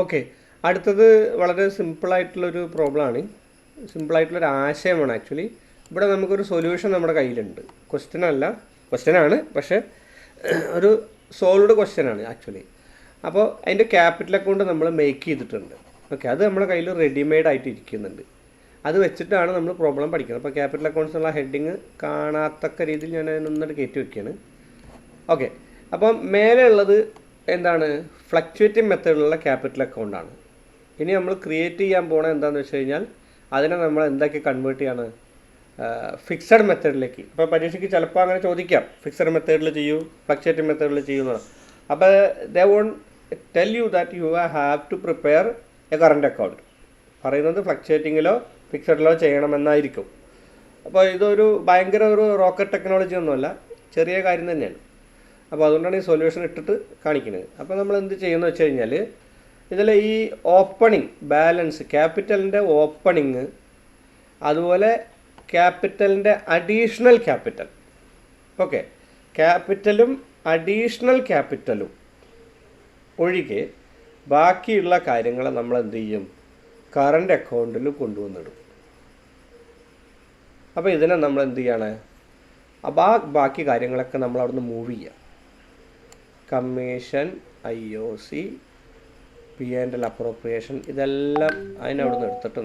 Okay, അടുത്തത് വളരെ സിമ്പിളായിട്ടുള്ളൊരു പ്രോബ്ലമാണ്. സിമ്പിളായിട്ടുള്ളൊരു ആശയമാണ് ആക്ച്വലി. ഇവിടെ നമുക്കൊരു സൊല്യൂഷൻ നമ്മുടെ കയ്യിലുണ്ട്. ക്വസ്റ്റ്യനാണ്, പക്ഷേ ഒരു സോൾവ്ഡ് ക്വസ്റ്റ്യനാണ് ആക്ച്വലി. അപ്പോൾ അതിൻ്റെ ക്യാപിറ്റൽ അക്കൗണ്ട് നമ്മൾ മേക്ക് ചെയ്തിട്ടുണ്ട്. ഓക്കെ, അത് നമ്മുടെ കയ്യിൽ റെഡിമെയ്ഡ് ആയിട്ട് ഇരിക്കുന്നുണ്ട്. അത് വെച്ചിട്ടാണ് നമ്മൾ പ്രോബ്ലം പഠിക്കുന്നത്. അപ്പോൾ ക്യാപിറ്റൽ അക്കൗണ്ട്സ് എന്നുള്ള ഹെഡിങ് കാണാത്തക്ക രീതിയിൽ ഞാൻ അതിനൊന്നിട്ട് കയറ്റി വയ്ക്കുകയാണ്. ഓക്കെ, അപ്പം മേലെ ഉള്ളത് എന്താണ്? ഫ്ലക്ച്വേറ്റിംഗ് മെത്തേഡിലുള്ള ക്യാപിറ്റൽ അക്കൗണ്ടാണ്. ഇനി നമ്മൾ ക്രിയേറ്റ് ചെയ്യാൻ പോണത് എന്താണെന്ന് വെച്ച് കഴിഞ്ഞാൽ അതിനെ നമ്മൾ എന്തൊക്കെ കൺവേർട്ട് ചെയ്യാണ്? ഫിക്സഡ് മെത്തേഡിലേക്ക്. അപ്പോൾ പരീക്ഷയ്ക്ക് ചിലപ്പോൾ അങ്ങനെ ചോദിക്കാം, ഫിക്സഡ് മെത്തേഡിൽ ചെയ്യൂ, ഫ്ലക്ച്വേറ്റിംഗ് മെത്തേഡിൽ ചെയ്യുന്നതാണ്. അപ്പോൾ they won't tell you that you have to prepare a current account. പറയുന്നത് ഫ്ലക്ച്വേറ്റിങ്ങിലോ ഫിക്സഡിലോ ചെയ്യണമെന്നായിരിക്കും. അപ്പോൾ ഇതൊരു ഭയങ്കര ഒരു റോക്കറ്റ് ടെക്നോളജി ഒന്നുമല്ല, ചെറിയ കാര്യം തന്നെയാണ്. അപ്പോൾ അതുകൊണ്ടാണ് ഈ സൊല്യൂഷൻ ഇട്ടിട്ട് കാണിക്കുന്നത്. അപ്പോൾ നമ്മൾ എന്ത് ചെയ്യുന്നത് വെച്ച് കഴിഞ്ഞാൽ ഇതിൽ ഈ ഓപ്പണിങ് ബാലൻസ്, ക്യാപിറ്റലിൻ്റെ ഓപ്പണിങ്, അതുപോലെ ക്യാപിറ്റലിൻ്റെ അഡീഷണൽ ക്യാപിറ്റൽ, ഓക്കെ, ക്യാപിറ്റലും അഡീഷണൽ ക്യാപിറ്റലും ഒഴികെ ബാക്കിയുള്ള കാര്യങ്ങൾ നമ്മൾ എന്ത് ചെയ്യും? കറണ്ട് അക്കൗണ്ടിൽ കൊണ്ടുവന്നിടും. അപ്പോൾ ഇതിനെ നമ്മൾ എന്ത് ചെയ്യാണ്? ബാക്കി കാര്യങ്ങളൊക്കെ നമ്മൾ അവിടുന്ന് മൂവ് ചെയ്യാം. കമ്മീഷൻ, IOC, P&L അപ്രോപ്രിയേഷൻ, ഇതെല്ലാം അതിനവിടുന്ന് എടുത്തിട്ട്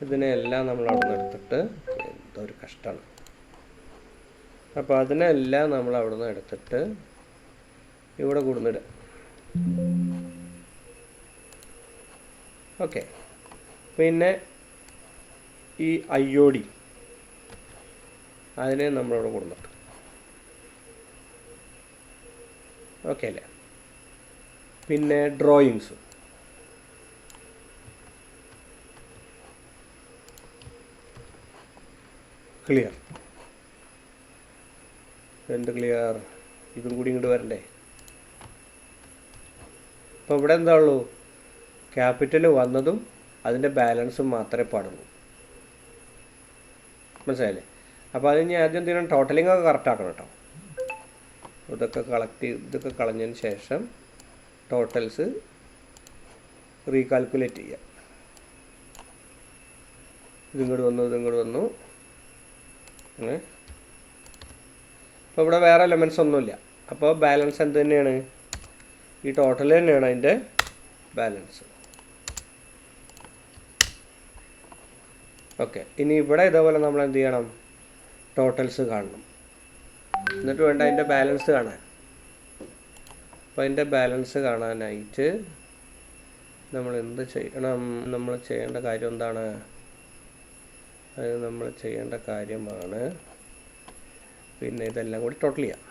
ഇതിനെല്ലാം നമ്മൾ അവിടുന്ന് എടുത്തിട്ട്, എന്തൊരു കഷ്ടമാണ്. അപ്പോൾ അതിനെല്ലാം നമ്മൾ അവിടുന്ന് എടുത്തിട്ട് ഇവിടെ കൊടുന്നിടുക. ഓക്കെ, പിന്നെ ഈ IOD അതിനെ നമ്മളിവിടെ കൊടുത്തിട്ട്, ഓക്കെ അല്ലേ? പിന്നെ ഡ്രോയിങ്സ്, ക്ലിയർ. എന്ത് ക്ലിയർ? ഇതും കൂടി ഇങ്ങോട്ട് വരണ്ടേ? അപ്പോൾ ഇവിടെ എന്താ ഉള്ളൂ? ക്യാപിറ്റൽ വന്നതും അതിൻ്റെ ബാലൻസും മാത്രമേ പാടുള്ളൂ. മനസ്സിലായില്ലേ? അപ്പോൾ അതിന് ആദ്യം എന്ത് ചെയ്യണം? ടോട്ടലിംഗ് ഒക്കെ കറക്റ്റ് ആക്കണം കേട്ടോ. ഇതൊക്കെ കളഞ്ഞതിന് ശേഷം ടോട്ടൽസ് റീകാൽക്കുലേറ്റ് ചെയ്യാം. ഇതിങ്ങോട്ട് വന്നു. അപ്പോൾ ഇവിടെ വേറെ എലമെൻറ്റ്സ് ഒന്നുമില്ല. അപ്പോൾ ബാലൻസ് എന്ത് തന്നെയാണ്? ഈ ടോട്ടൽ തന്നെയാണ് അതിൻ്റെ ബാലൻസ്. ഓക്കെ, ഇനി ഇവിടെ ഇതേപോലെ നമ്മൾ എന്ത് ചെയ്യണം? ടോട്ടൽസ് കാണണം. എന്നിട്ട് വേണ്ട അതിൻ്റെ ബാലൻസ് കാണാൻ. അപ്പോൾ അതിൻ്റെ ബാലൻസ് കാണാനായിട്ട് നമ്മൾ എന്ത് ചെയ്യണം? നമ്മൾ ചെയ്യേണ്ട കാര്യം എന്താണ്? അത് നമ്മൾ ചെയ്യേണ്ട കാര്യമാണ് പിന്നെ ഇതെല്ലാം കൂടി ടോട്ടൽ ചെയ്യാം.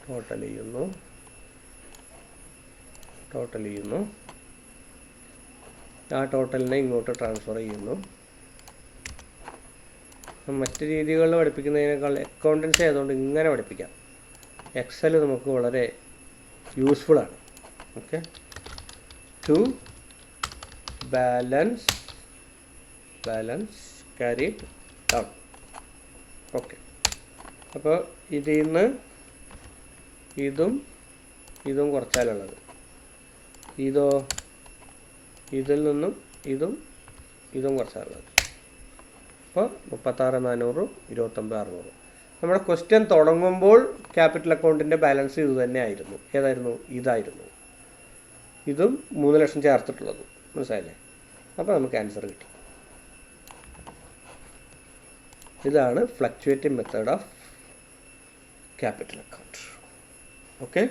ടോട്ടൽ ചെയ്യുന്നു. ആ ടോട്ടലിനെ ഇങ്ങോട്ട് ട്രാൻസ്ഫർ ചെയ്യുന്നു. മറ്റ് രീതികളിൽ പഠിപ്പിക്കുന്നതിനേക്കാൾ അക്കൗണ്ടൻസി ആയതുകൊണ്ട് ഇങ്ങനെ പഠിപ്പിക്കാം. എക്സൽ നമുക്ക് വളരെ യൂസ്ഫുള്ളാണ്. Okay, to balance carried down. Okay, അപ്പോൾ ഇതിൽ നിന്ന് ഇതും കുറച്ചാലുള്ളത്, ഇതിൽ നിന്നും ഇതും കുറച്ചാലുള്ളത്. അപ്പോൾ 36,400, 29,600. നമ്മുടെ ക്വസ്റ്റ്യൻ തുടങ്ങുമ്പോൾ ക്യാപിറ്റൽ അക്കൗണ്ടിൻ്റെ ബാലൻസ് ഇത് തന്നെ ആയിരുന്നു. ഏതായിരുന്നു? ഇതായിരുന്നു. ഇതും 3 ലക്ഷം ചേർത്തിട്ടുള്ളതും. മനസ്സിലായില്ലേ? അപ്പോൾ നമുക്ക് ആൻസർ കിട്ടി. ഇതാണ് fluctuating method of capital account. Okay.